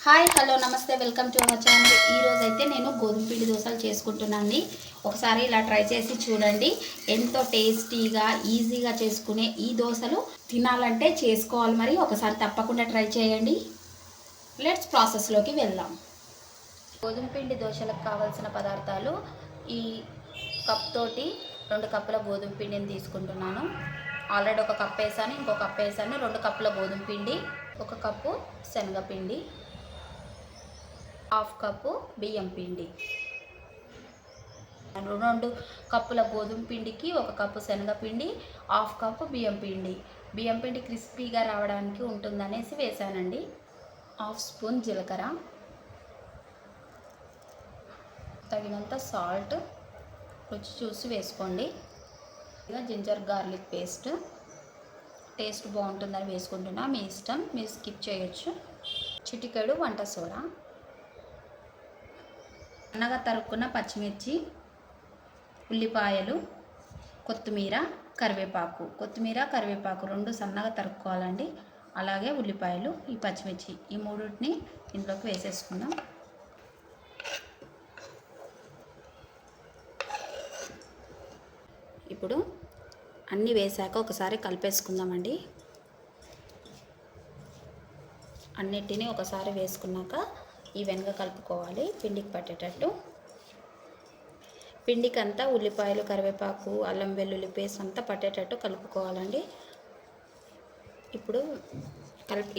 Hi hello నమస్తే welcome to our channel. ఈరోజు అయితే నేను గోధుమ పిండి దోశలు చేసుకుంటున్నాను. ఒకసారి ఇలా ట్రై చేసి చూడండి. ఎంతో టేస్టీగా ఈజీగా చేసుకునే ఈ దోశలు తినాలంటే చేసుకోవాలి, మరి ఒకసారి తప్పకుండా ట్రై చేయండి. లెట్స్ ప్రాసెస్లోకి వెళ్దాం. గోధుమ పిండి దోశలకు కావాల్సిన పదార్థాలు ఈ కప్ తోటి 2 కప్పుల గోధుమ పిండిని తీసుకుంటున్నాను. ఆల్రెడీ ఒక కప్ వేసాను, ఇంకో కప్ వేసాను. 2 కప్పుల గోధుమ పిండి, 1 కప్పు శనగపిండి, 1/2 కప్పు బియ్యం పిండి. 2 కప్పుల గోధుమ పిండికి 1 కప్పు శనగపిండి, 1/2 కప్పు బియ్యం పిండి. బియ్యం పిండి క్రిస్పీగా రావడానికి ఉంటుందనేసి వేసానండి. 1/2 స్పూన్ జీలకర్ర, తగినంత సాల్ట్, రుచి చూసి వేసుకోండి. ఇక జింజర్ గార్లిక్ పేస్ట్, టేస్ట్ బాగుంటుందని వేసుకుంటున్నా, మీ ఇష్టం, మీరు స్కిప్ చేయొచ్చు. చిటికెడు వంట సోడా, సన్నగా తరుక్కున్న పచ్చిమిర్చి, ఉల్లిపాయలు, కొత్తిమీర, కరివేపాకు. కొత్తిమీర కరివేపాకు 2 సన్నగా తరుక్కోవాలండి. అలాగే ఉల్లిపాయలు, ఈ పచ్చిమిర్చి, ఈ మూడింటిని ఇంట్లోకి వేసేసుకుందాం. ఇప్పుడు అన్నీ వేసాక ఒకసారి కలిపేసుకుందామండి. అన్నిటినీ ఒకసారి వేసుకున్నాక ఈవెన్గా కలుపుకోవాలి, పిండికి పట్టేటట్టు. పిండికి అంతా ఉల్లిపాయలు, కరివేపాకు, అల్లం వెల్లుల్లి పేస్ట్ అంతా పట్టేటట్టు కలుపుకోవాలండి. ఇప్పుడు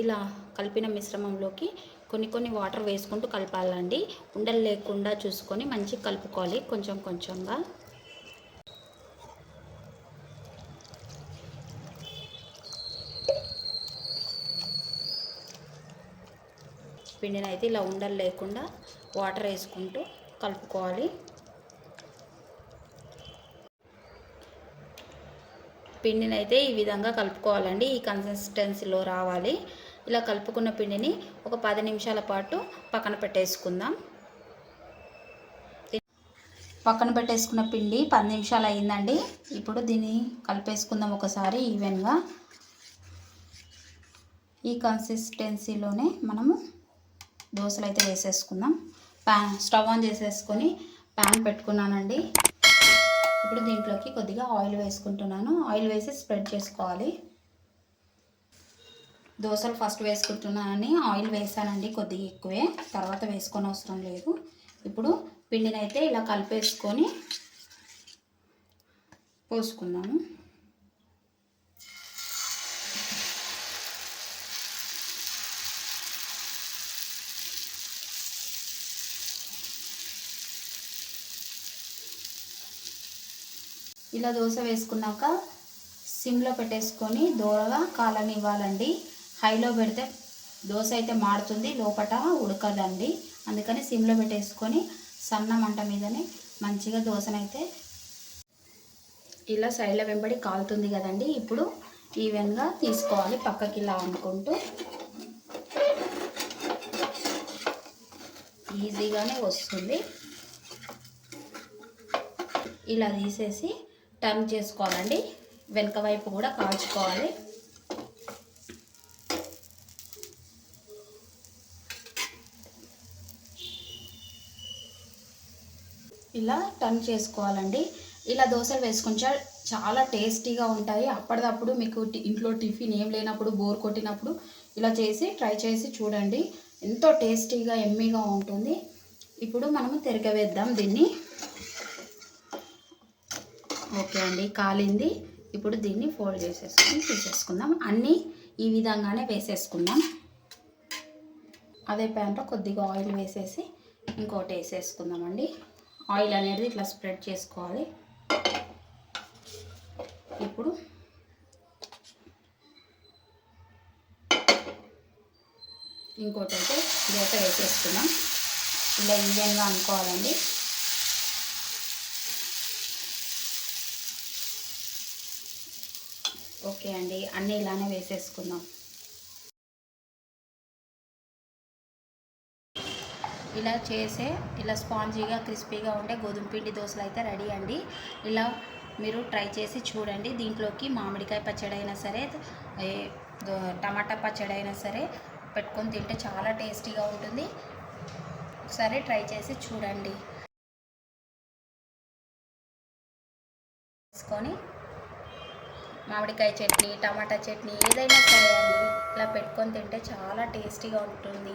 ఇలా కలిపిన మిశ్రమంలోకి కొన్ని వాటర్ వేసుకుంటూ కలపాలండి. ఉండలు లేకుండా చూసుకొని మంచిగా కలుపుకోవాలి, కొంచెం కొంచెంగా. పిండిని అయితే ఇలా ఉండలు లేకుండా వాటర్ వేసుకుంటూ కలుపుకోవాలి. పిండిని అయితే ఈ విధంగా కలుపుకోవాలండి, ఈ కన్సిస్టెన్సీలో రావాలి. ఇలా కలుపుకున్న పిండిని ఒక 10 నిమిషాల పాటు పక్కన పెట్టేసుకుందాం. పక్కన పెట్టేసుకున్న పిండి 10 నిమిషాలు అయిందండి. ఇప్పుడు దీన్ని కలిపేసుకుందాం ఒకసారి ఈవెన్గా. ఈ కన్సిస్టెన్సీలోనే మనము దోశలు అయితే వేసేసుకుందాం. స్టవ్ ఆన్ చేసేసుకొని ప్యాన్ పెట్టుకున్నానండి. ఇప్పుడు దీంట్లోకి కొద్దిగా ఆయిల్ వేసుకుంటున్నాను. ఆయిల్ వేసి స్ప్రెడ్ చేసుకోవాలి. దోశలు ఫస్ట్ వేసుకుంటున్నానని ఆయిల్ వేసానండి, కొద్దిగా ఎక్కువే, తర్వాత వేసుకొని అవసరం లేదు. ఇప్పుడు పిండిని అయితే ఇలా కలిపేసుకొని పోసుకుందాము. ఇలా దోశ వేసుకున్నాక సిమ్లో పెట్టేసుకొని దోరగా కాలనివ్వాలండి. హైలో పెడితే దోశ అయితే మాడుతుంది, లోపల ఉడకదండి. అందుకని సిమ్లో పెట్టేసుకొని సన్న మంట మీదనే మంచిగా దోశనైతే ఇలా సైడ్ల వెంబడి కాలుతుంది కదండి. ఇప్పుడు ఈవెన్గా తీసుకోవాలి, పక్కకి ఇలా అనుకుంటూ. ఈజీగానే వస్తుంది. ఇలా తీసేసి టర్న్ చేసుకోవాలండి, వెనక వైపు కూడా కాల్చుకోవాలి. ఇలా టర్న్ చేసుకోవాలండి. ఇలా దోశలు వేసుకుంటే చాలా టేస్టీగా ఉంటాయి. అప్పటిదప్పుడు మీకు ఇంట్లో టిఫిన్ ఏం లేనప్పుడు, బోర్ కొట్టినప్పుడు ఇలా చేసి ట్రై చేసి చూడండి. ఎంతో టేస్టీగా ఎమ్మీగా ఉంటుంది. ఇప్పుడు మనము తిరగవేద్దాం దీన్ని. ఓకే అండి, కాలింది. ఇప్పుడు దీన్ని ఫోల్డ్ చేసేసుకొని తీసేసుకుందాం. అన్నీ ఈ విధంగానే వేసేసుకుందాం. అదే ప్యాన్లో కొద్దిగా ఆయిల్ వేసేసి ఇంకోటి వేసేసుకుందామండి. ఆయిల్ అనేది ఇట్లా స్ప్రెడ్ చేసుకోవాలి. ఇప్పుడు ఇంకోటి అయితే దోశ వేసేసుకుందాం. ఇలా ఈవెన్గా అనుకోవాలండి. ఓకే అండి, అన్నీ ఇలానే వేసేసుకుందాం. ఇలా స్పాంజీగా క్రిస్పీగా ఉండే గోధుమ పిండి దోశలు అయితే రెడీ అండి. ఇలా మీరు ట్రై చేసి చూడండి. దీంట్లోకి మామిడికాయ పచ్చడి అయినా సరే, టమాటా పచ్చడి అయినా సరే, పెట్టుకొని తింటే చాలా టేస్టీగా ఉంటుంది. ఒకసారి ట్రై చేసి చూడండి. తీసుకొని మామిడికాయ చట్నీ, టమాటా చట్నీ ఏదైనా సరే అండి ఇలా పెట్టుకొని తింటే చాలా టేస్టీగా ఉంటుంది.